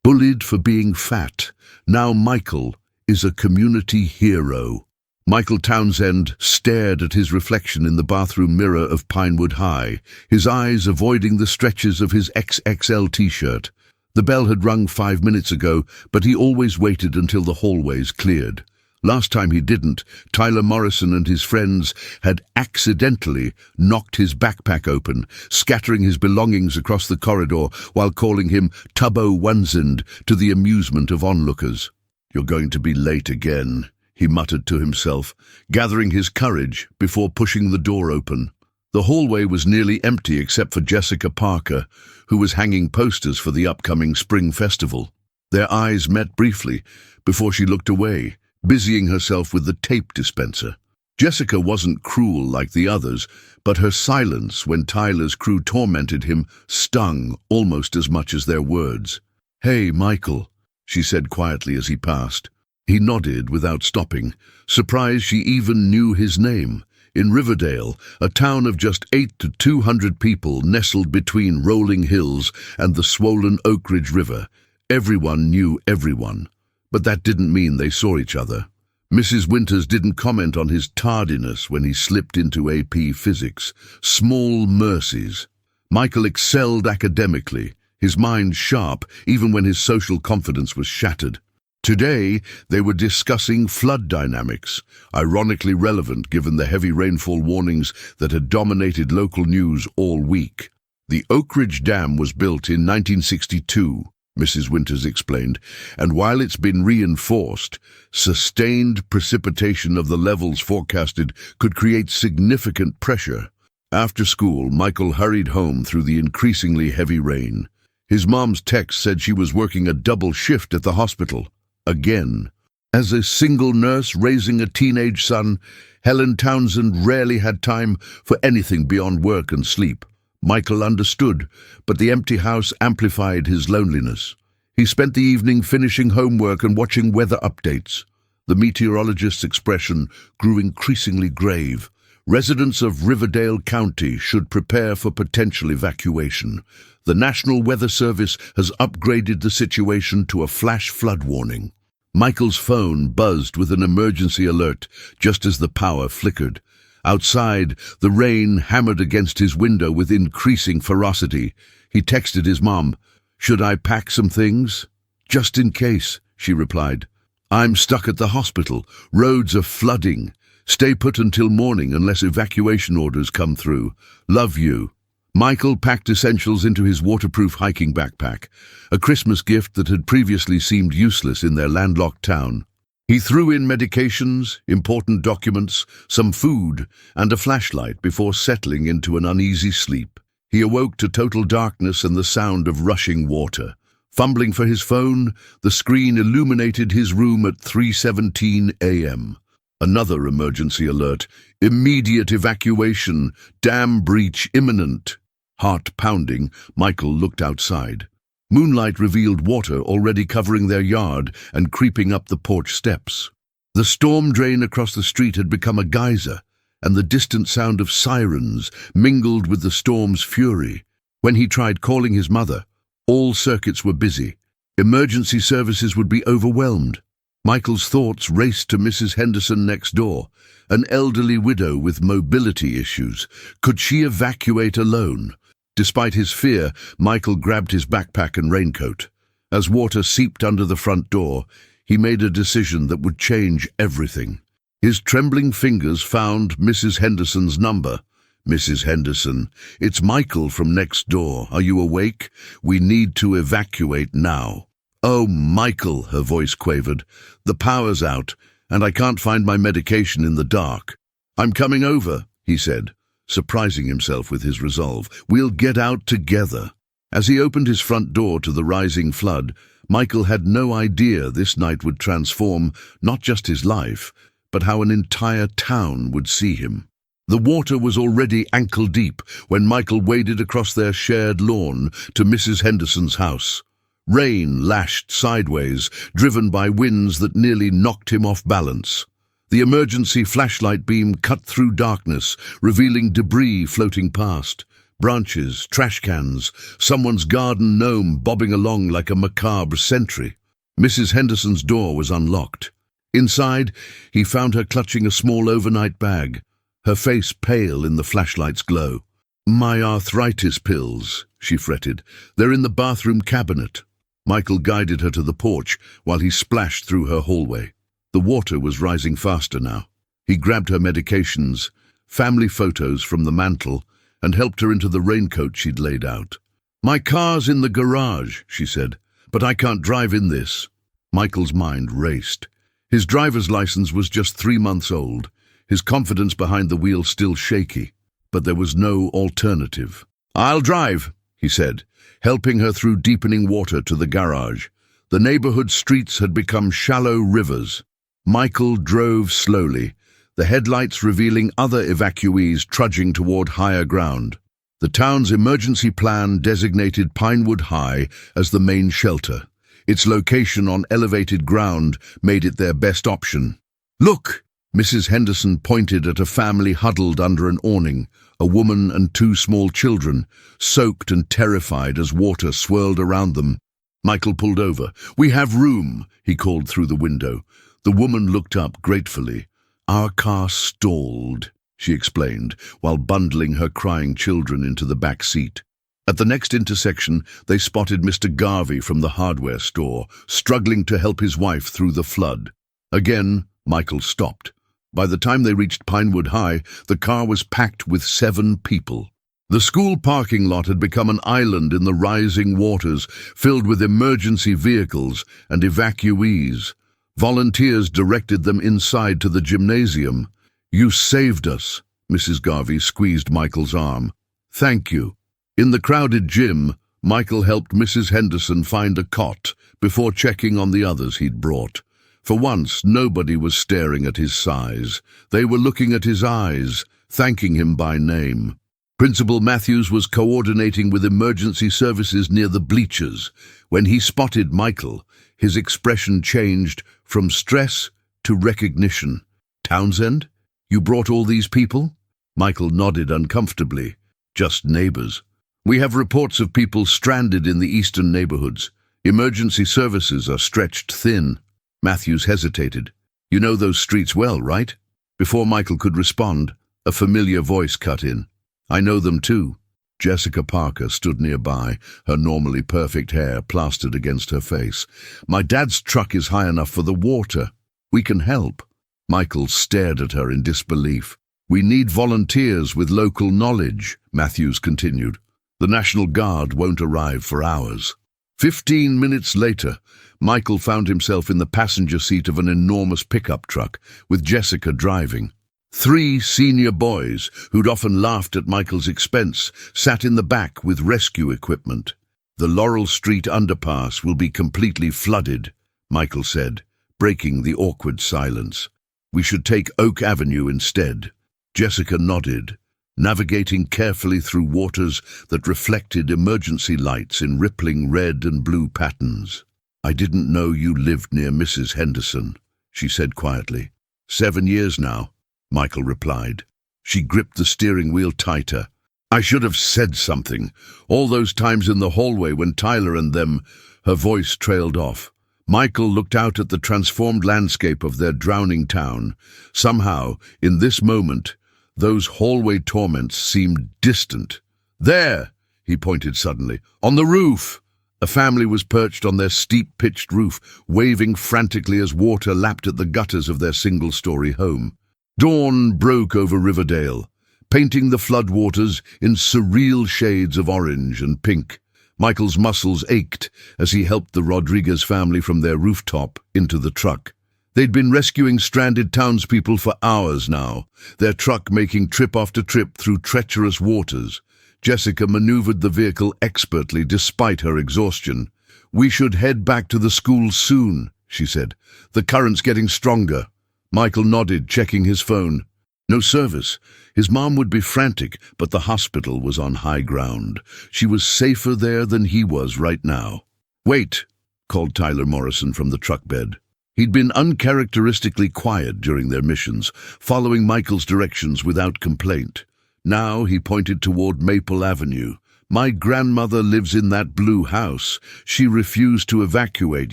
Bullied for being fat. Now Michael is a community hero. Michael Townsend stared at his reflection in the bathroom mirror of Pinewood High, his eyes avoiding the stretches of his XXL t-shirt. The bell had rung 5 minutes ago, but he always waited until the hallways cleared. Last time he didn't, Tyler Morrison and his friends had accidentally knocked his backpack open, scattering his belongings across the corridor while calling him Tubbo Onezind to the amusement of onlookers. "You're going to be late again," he muttered to himself, gathering his courage before pushing the door open. The hallway was nearly empty except for Jessica Parker, who was hanging posters for the upcoming spring festival. Their eyes met briefly before she looked away, busying herself with the tape dispenser. Jessica wasn't cruel like the others, but her silence when Tyler's crew tormented him stung almost as much as their words. "Hey, Michael," she said quietly as he passed. He nodded without stopping, surprised she even knew his name. In Riverdale, a town of just 8 to 200 people nestled between rolling hills and the swollen Oak Ridge River, everyone knew everyone. But that didn't mean they saw each other. Mrs. Winters didn't comment on his tardiness when he slipped into AP Physics. Small mercies. Michael excelled academically, his mind sharp even when his social confidence was shattered. Today, they were discussing flood dynamics, ironically relevant given the heavy rainfall warnings that had dominated local news all week. The Oak Ridge Dam was built in 1962, Mrs. Winters explained, and while it's been reinforced, sustained precipitation of the levels forecasted could create significant pressure. After school, Michael hurried home through the increasingly heavy rain. His mom's text said she was working a double shift at the hospital. Again. As a single nurse raising a teenage son, Helen Townsend rarely had time for anything beyond work and sleep. Michael understood, but the empty house amplified his loneliness. He spent the evening finishing homework and watching weather updates. The meteorologist's expression grew increasingly grave. Residents of Riverdale County should prepare for potential evacuation. The National Weather Service has upgraded the situation to a flash flood warning. Michael's phone buzzed with an emergency alert just as the power flickered. Outside, the rain hammered against his window with increasing ferocity. He texted his mom, "Should I pack some things?" "Just in case," she replied. "I'm stuck at the hospital. Roads are flooding. Stay put until morning unless evacuation orders come through. Love you." Michael packed essentials into his waterproof hiking backpack, a Christmas gift that had previously seemed useless in their landlocked town. He threw in medications, important documents, some food, and a flashlight before settling into an uneasy sleep. He awoke to total darkness and the sound of rushing water. Fumbling for his phone, the screen illuminated his room at 3:17 a.m. Another emergency alert. Immediate evacuation. Dam breach imminent. Heart pounding, Michael looked outside. Moonlight revealed water already covering their yard and creeping up the porch steps. The storm drain across the street had become a geyser, and the distant sound of sirens mingled with the storm's fury. When he tried calling his mother, all circuits were busy. Emergency services would be overwhelmed. Michael's thoughts raced to Mrs. Henderson next door, an elderly widow with mobility issues. Could she evacuate alone? Despite his fear, Michael grabbed his backpack and raincoat. As water seeped under the front door, he made a decision that would change everything. His trembling fingers found Mrs. Henderson's number. "Mrs. Henderson, it's Michael from next door. Are you awake? We need to evacuate now." "Oh, Michael," her voice quavered. "The power's out, and I can't find my medication in the dark." "I'm coming over," he said, surprising himself with his resolve. "We'll get out together." As he opened his front door to the rising flood, Michael had no idea this night would transform not just his life, but how an entire town would see him. The water was already ankle-deep when Michael waded across their shared lawn to Mrs. Henderson's house. Rain lashed sideways, driven by winds that nearly knocked him off balance. The emergency flashlight beam cut through darkness, revealing debris floating past. Branches, trash cans, someone's garden gnome bobbing along like a macabre sentry. Mrs. Henderson's door was unlocked. Inside, he found her clutching a small overnight bag, her face pale in the flashlight's glow. "My arthritis pills," she fretted. "They're in the bathroom cabinet." Michael guided her to the porch while he splashed through her hallway. The water was rising faster now. He grabbed her medications, family photos from the mantel, and helped her into the raincoat she'd laid out. "My car's in the garage," she said, "but I can't drive in this." Michael's mind raced. His driver's license was just 3 months old, his confidence behind the wheel still shaky, but there was no alternative. "I'll drive," he said, helping her through deepening water to the garage. The neighborhood streets had become shallow rivers. Michael drove slowly, the headlights revealing other evacuees trudging toward higher ground. The town's emergency plan designated Pinewood High as the main shelter. Its location on elevated ground made it their best option. "Look!" Mrs. Henderson pointed at a family huddled under an awning, a woman and 2 small children, soaked and terrified as water swirled around them. Michael pulled over. "We have room," he called through the window. The woman looked up gratefully. "Our car stalled," she explained, while bundling her crying children into the back seat. At the next intersection, they spotted Mr. Garvey from the hardware store, struggling to help his wife through the flood. Again, Michael stopped. By the time they reached Pinewood High, the car was packed with 7 people. The school parking lot had become an island in the rising waters, filled with emergency vehicles and evacuees. Volunteers directed them inside to the gymnasium. "You saved us," Mrs. Garvey squeezed Michael's arm. "Thank you." In the crowded gym, Michael helped Mrs. Henderson find a cot before checking on the others he'd brought. For once, nobody was staring at his size. They were looking at his eyes, thanking him by name. Principal Matthews was coordinating with emergency services near the bleachers. When he spotted Michael, his expression changed from stress to recognition. "Townsend, you brought all these people?" Michael nodded uncomfortably. "Just neighbors. We have reports of people stranded in the eastern neighborhoods. Emergency services are stretched thin." Matthews hesitated. "You know those streets well, right?" Before Michael could respond, a familiar voice cut in. "I know them too." Jessica Parker stood nearby, her normally perfect hair plastered against her face. "My dad's truck is high enough for the water. We can help." Michael stared at her in disbelief. "We need volunteers with local knowledge," Matthews continued. "The National Guard won't arrive for hours." 15 minutes later, Michael found himself in the passenger seat of an enormous pickup truck, with Jessica driving. 3 senior boys, who'd often laughed at Michael's expense, sat in the back with rescue equipment. "The Laurel Street underpass will be completely flooded," Michael said, breaking the awkward silence. "We should take Oak Avenue instead." Jessica nodded, navigating carefully through waters that reflected emergency lights in rippling red and blue patterns. "I didn't know you lived near Mrs. Henderson," she said quietly. 7 years now," Michael replied. She gripped the steering wheel tighter. "I should have said something. All those times in the hallway when Tyler and them..." Her voice trailed off. Michael looked out at the transformed landscape of their drowning town. Somehow, in this moment, those hallway torments seemed distant. "There!" he pointed suddenly. "On the roof!" A family was perched on their steep-pitched roof, waving frantically as water lapped at the gutters of their single-story home. Dawn broke over Riverdale, painting the floodwaters in surreal shades of orange and pink. Michael's muscles ached as he helped the Rodriguez family from their rooftop into the truck. They'd been rescuing stranded townspeople for hours now, their truck making trip after trip through treacherous waters. Jessica maneuvered the vehicle expertly despite her exhaustion. "We should head back to the school soon," she said. "The current's getting stronger." Michael nodded, checking his phone. No service. His mom would be frantic, but the hospital was on high ground. She was safer there than he was right now. "Wait," called Tyler Morrison from the truck bed. He'd been uncharacteristically quiet during their missions, following Michael's directions without complaint. Now he pointed toward Maple Avenue. "My grandmother lives in that blue house. She refused to evacuate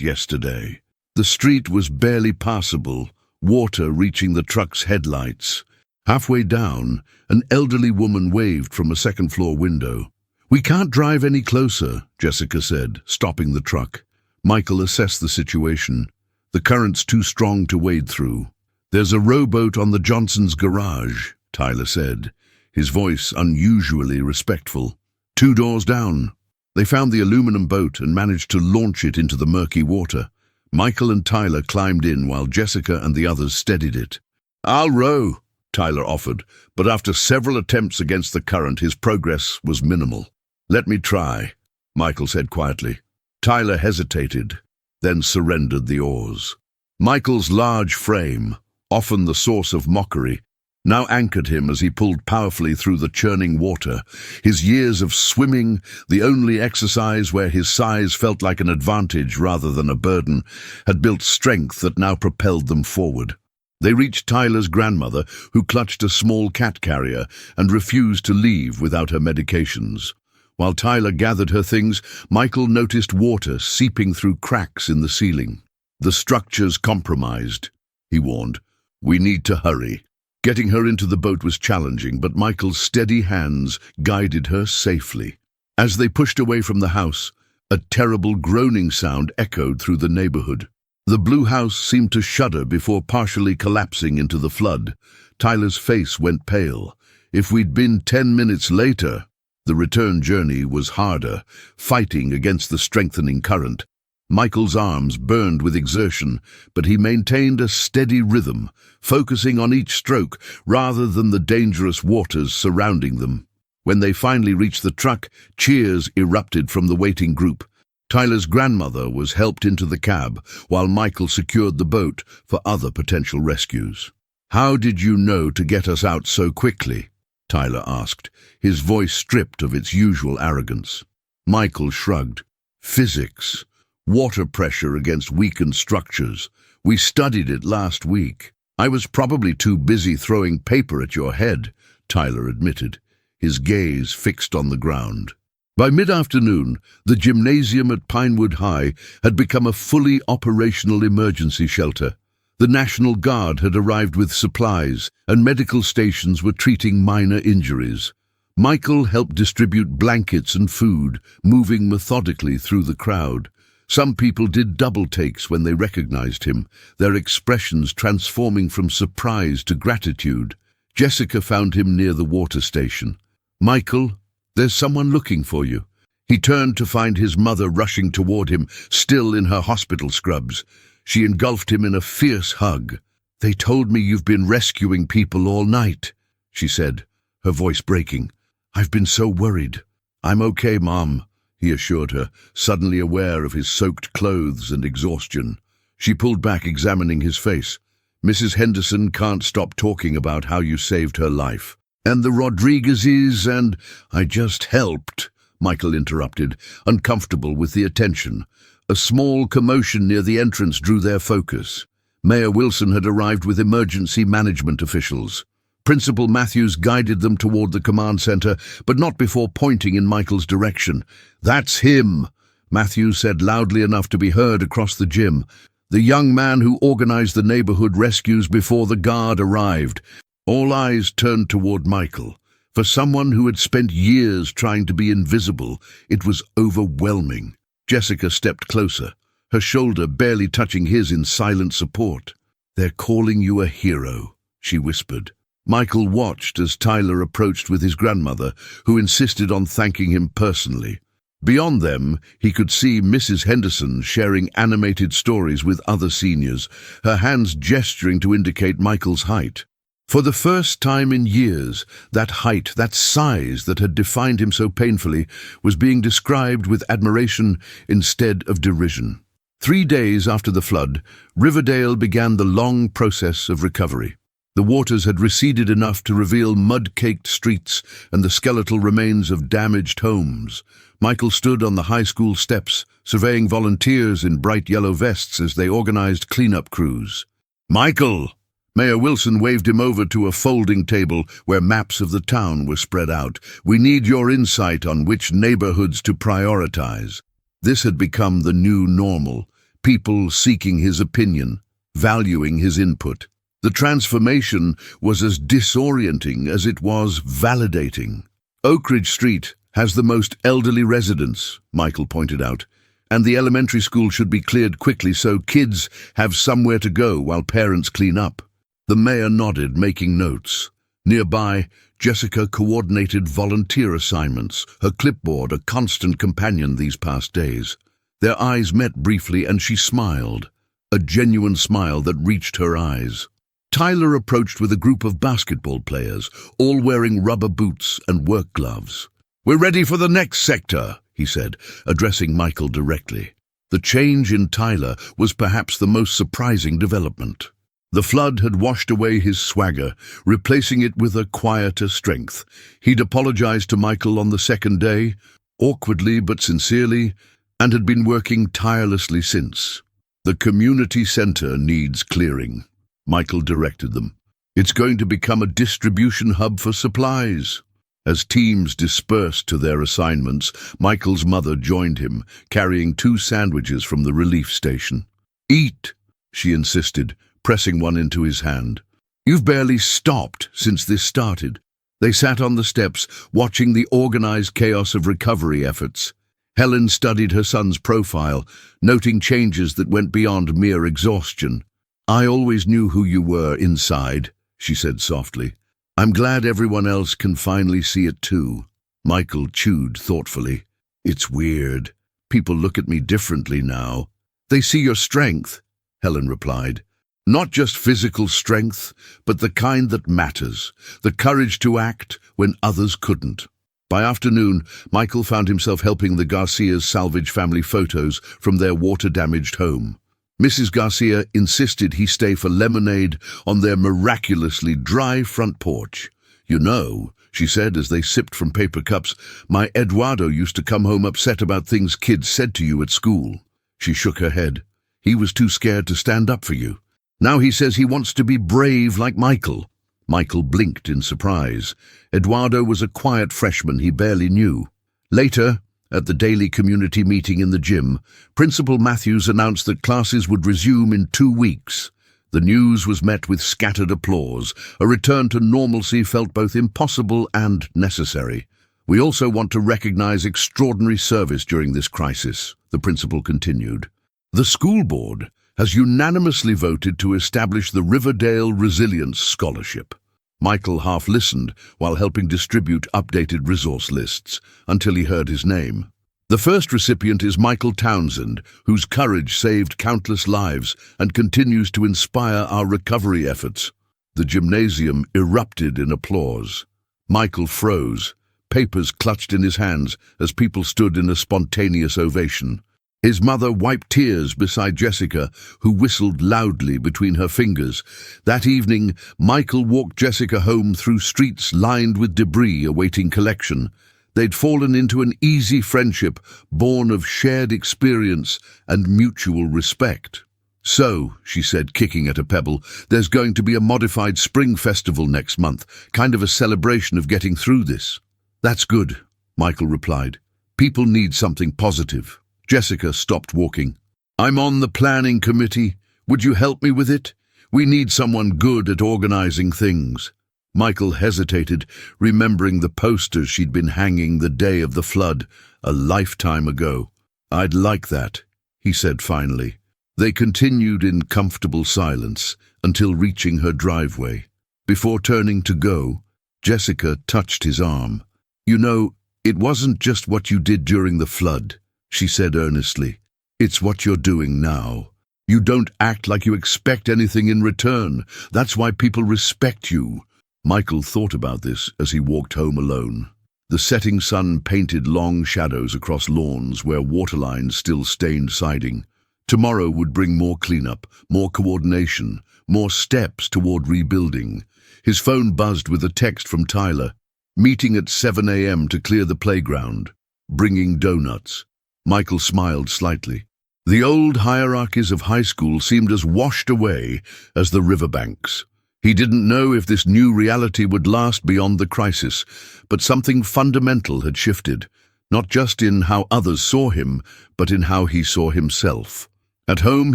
yesterday." The street was barely passable, water reaching the truck's headlights. Halfway down, an elderly woman waved from a second-floor window. "We can't drive any closer," Jessica said, stopping the truck. Michael assessed the situation. "The current's too strong to wade through." "There's a rowboat on the Johnsons' garage," Tyler said, his voice unusually respectful. "2 doors down." They found the aluminum boat and managed to launch it into the murky water. Michael and Tyler climbed in while Jessica and the others steadied it. "I'll row," Tyler offered, but after several attempts against the current, his progress was minimal. "Let me try," Michael said quietly. Tyler hesitated, then surrendered the oars. Michael's large frame, often the source of mockery, now anchored him as he pulled powerfully through the churning water. His years of swimming, the only exercise where his size felt like an advantage rather than a burden, had built strength that now propelled them forward. They reached Tyler's grandmother, who clutched a small cat carrier and refused to leave without her medications. While Tyler gathered her things, Michael noticed water seeping through cracks in the ceiling. "The structure's compromised," he warned. "We need to hurry." Getting her into the boat was challenging, but Michael's steady hands guided her safely. As they pushed away from the house, a terrible groaning sound echoed through the neighborhood. The blue house seemed to shudder before partially collapsing into the flood. Tyler's face went pale. If we'd been 10 minutes later... The return journey was harder, fighting against the strengthening current. Michael's arms burned with exertion, but he maintained a steady rhythm, focusing on each stroke rather than the dangerous waters surrounding them. When they finally reached the truck, cheers erupted from the waiting group. Tyler's grandmother was helped into the cab, while Michael secured the boat for other potential rescues. "How did you know to get us out so quickly?" Tyler asked, his voice stripped of its usual arrogance. Michael shrugged. "Physics. Water pressure against weakened structures. We studied it last week." "I was probably too busy throwing paper at your head," Tyler admitted, his gaze fixed on the ground. By mid-afternoon, the gymnasium at Pinewood High had become a fully operational emergency shelter. The National Guard had arrived with supplies, and medical stations were treating minor injuries. Michael helped distribute blankets and food, moving methodically through the crowd. Some people did double takes when they recognized him, their expressions transforming from surprise to gratitude. Jessica found him near the water station. "Michael, there's someone looking for you." He turned to find his mother rushing toward him, still in her hospital scrubs. She engulfed him in a fierce hug. "They told me you've been rescuing people all night," she said, her voice breaking. "I've been so worried." "I'm okay, Mom," he assured her, suddenly aware of his soaked clothes and exhaustion. She pulled back, examining his face. "Mrs. Henderson can't stop talking about how you saved her life. And the Rodriguezes and—" "I just helped," Michael interrupted, uncomfortable with the attention. A small commotion near the entrance drew their focus. Mayor Wilson had arrived with emergency management officials. Principal Matthews guided them toward the command center, but not before pointing in Michael's direction. "That's him," Matthews said loudly enough to be heard across the gym. "The young man who organized the neighborhood rescues before the guard arrived." All eyes turned toward Michael. For someone who had spent years trying to be invisible, it was overwhelming. Jessica stepped closer, her shoulder barely touching his in silent support. "They're calling you a hero," she whispered. Michael watched as Tyler approached with his grandmother, who insisted on thanking him personally. Beyond them, he could see Mrs. Henderson sharing animated stories with other seniors, her hands gesturing to indicate Michael's height. For the first time in years, that height, that size that had defined him so painfully, was being described with admiration instead of derision. 3 days after the flood, Riverdale began the long process of recovery. The waters had receded enough to reveal mud-caked streets and the skeletal remains of damaged homes. Michael stood on the high school steps, surveying volunteers in bright yellow vests as they organized cleanup crews. "Michael!" Mayor Wilson waved him over to a folding table where maps of the town were spread out. "We need your insight on which neighborhoods to prioritize." This had become the new normal, people seeking his opinion, valuing his input. The transformation was as disorienting as it was validating. "Oak Ridge Street has the most elderly residents," Michael pointed out, "and the elementary school should be cleared quickly so kids have somewhere to go while parents clean up." The mayor nodded, making notes. Nearby, Jessica coordinated volunteer assignments, her clipboard a constant companion these past days. Their eyes met briefly and she smiled, a genuine smile that reached her eyes. Tyler approached with a group of basketball players, all wearing rubber boots and work gloves. "We're ready for the next sector," he said, addressing Michael directly. The change in Tyler was perhaps the most surprising development. The flood had washed away his swagger, replacing it with a quieter strength. He'd apologized to Michael on the second day, awkwardly but sincerely, and had been working tirelessly since. "The community center needs clearing," Michael directed them. "It's going to become a distribution hub for supplies." As teams dispersed to their assignments, Michael's mother joined him, carrying 2 sandwiches from the relief station. "Eat," she insisted, pressing one into his hand. "You've barely stopped since this started." They sat on the steps, watching the organized chaos of recovery efforts. Helen studied her son's profile, noting changes that went beyond mere exhaustion. "I always knew who you were inside," she said softly. "I'm glad everyone else can finally see it too." Michael chewed thoughtfully. "It's weird. People look at me differently now." "They see your strength," Helen replied. "Not just physical strength, but the kind that matters, the courage to act when others couldn't." By afternoon, Michael found himself helping the Garcias salvage family photos from their water-damaged home. Mrs. Garcia insisted he stay for lemonade on their miraculously dry front porch. "You know," she said as they sipped from paper cups, "my Eduardo used to come home upset about things kids said to you at school." She shook her head. "He was too scared to stand up for you. Now he says he wants to be brave like Michael." Michael blinked in surprise. Eduardo was a quiet freshman he barely knew. Later, at the daily community meeting in the gym, Principal Matthews announced that classes would resume in 2 weeks. The news was met with scattered applause. A return to normalcy felt both impossible and necessary. "We also want to recognize extraordinary service during this crisis," the principal continued. "The school board has unanimously voted to establish the Riverdale Resilience Scholarship." Michael half listened while helping distribute updated resource lists, until he heard his name. The first recipient is Michael Townsend, whose courage saved countless lives and continues to inspire our recovery efforts. The gymnasium erupted in applause. Michael froze, papers clutched in his hands as people stood in a spontaneous ovation. His mother wiped tears beside Jessica, who whistled loudly between her fingers. That evening, Michael walked Jessica home through streets lined with debris awaiting collection. They'd fallen into an easy friendship born of shared experience and mutual respect. "So," she said, kicking at a pebble, "there's going to be a modified spring festival next month, kind of a celebration of getting through this." "That's good," Michael replied. "People need something positive." Jessica stopped walking. "I'm on the planning committee. Would you help me with it? We need someone good at organizing things." Michael hesitated, remembering the posters she'd been hanging the day of the flood, a lifetime ago. "I'd like that," he said finally. They continued in comfortable silence until reaching her driveway. Before turning to go, Jessica touched his arm. "You know, it wasn't just what you did during the flood," she said earnestly. "It's what you're doing now. You don't act like you expect anything in return. That's why people respect you." Michael thought about this as he walked home alone. The setting sun painted long shadows across lawns where water lines still stained siding. Tomorrow would bring more cleanup, more coordination, more steps toward rebuilding. His phone buzzed with a text from Tyler. "Meeting at 7 a.m. to clear the playground. Bringing donuts." Michael smiled slightly. The old hierarchies of high school seemed as washed away as the riverbanks. He didn't know if this new reality would last beyond the crisis, but something fundamental had shifted, not just in how others saw him, but in how he saw himself. At home,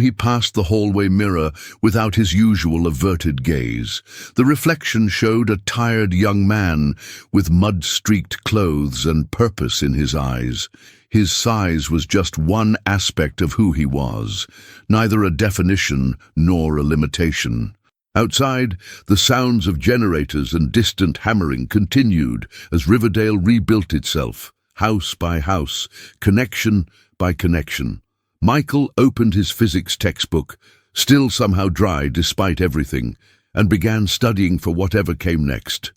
he passed the hallway mirror without his usual averted gaze. The reflection showed a tired young man with mud-streaked clothes and purpose in his eyes. His size was just one aspect of who he was, neither a definition nor a limitation. Outside, the sounds of generators and distant hammering continued as Riverdale rebuilt itself, house by house, connection by connection. Michael opened his physics textbook, still somehow dry despite everything, and began studying for whatever came next.